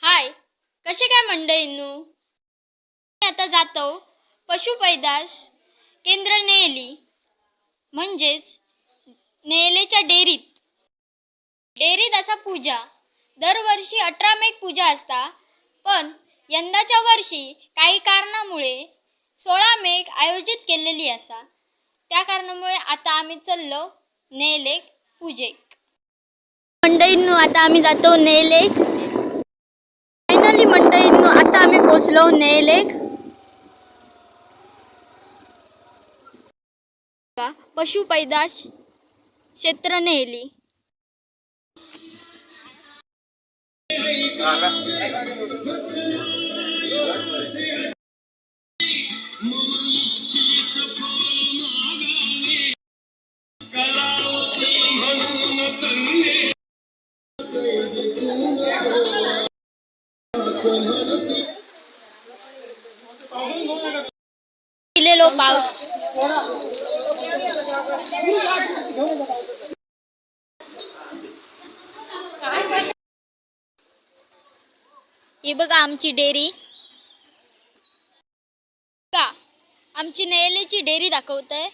हाय, कसे काय मंडळींनो? मी आता जातो पशुपैदास केंद्र नेली म्हणजेच नेलेच्या डेअरीत. डेअरीत असा पूजा दरवर्षी 18 मेक पूजा असता, पण यंदाच्या वर्षी काही कारणामुळे 16 मेक आयोजित केलेली असा. त्या कारणामुळे आता आम्ही चाललो नेलेक पूजेक. मंडळींनो, आता आम्ही जातो नेलेक. फायनली मंडळींनो, आता आम्ही पोचलो नेलेक. पशुपैदास क्षेत्र नेली. दिलेलो पाऊस. ही बघा आमची डेअरी. का आमची नेलेची डेअरी दाखवतंय.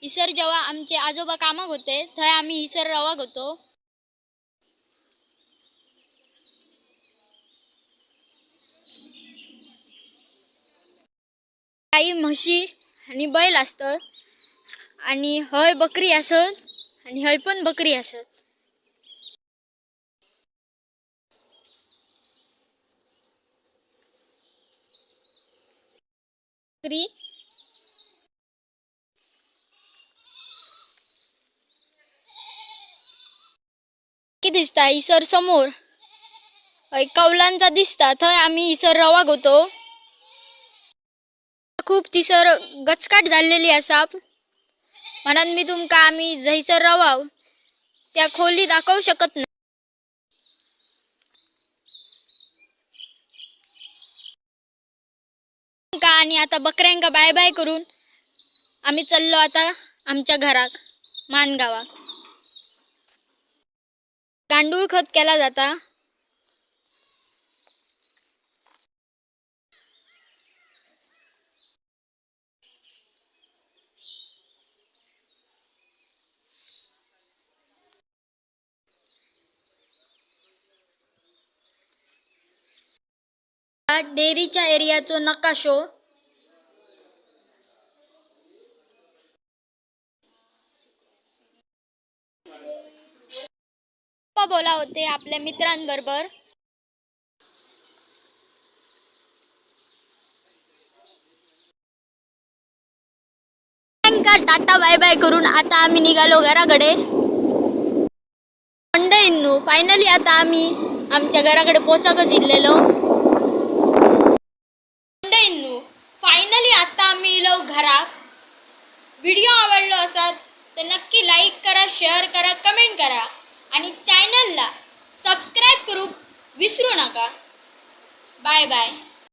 इसर जेव्हा आमचे आजोबा कामाक होते थंय आम्ही इसर रवाक होतो. काही म्हशी आणि बैल असतात आणि हय बकरी असत आणि हय पण बकरी असत. बकरी की दिसता इसर समोर हय कौलांचा दिसता, थंय आम्ही इसर रवाक होतो. खूप तिसर गचकाट झालेली असा, म्हणून मी तुमका आम्ही जैसर रवाव त्या खोली दाखवू शकत नाही. आणि आता बकऱ्यांका बाय बाय करून आम्ही चाललो आता आमच्या घराक मानगावाक. गांडूळ खत केला जाता. डेअरीच्या एरियाचो नकाशो. बोला होते आपल्या मित्रांबरोबर. टाटा बाय बाय करून आता आम्ही निघालो घराकडे. मंडळींनो, फायनली आता आम्ही आमच्या घराकडे पोचाक जिल्लेलो. मंडळींनो, फायनली आता आम्ही इलो घरात. व्हिडिओ आवडलो असाल तर नक्की लाईक करा, शेअर करा, कमेंट करा आणि चॅनलला सबस्क्राईब करू विसरू नका. Bye bye.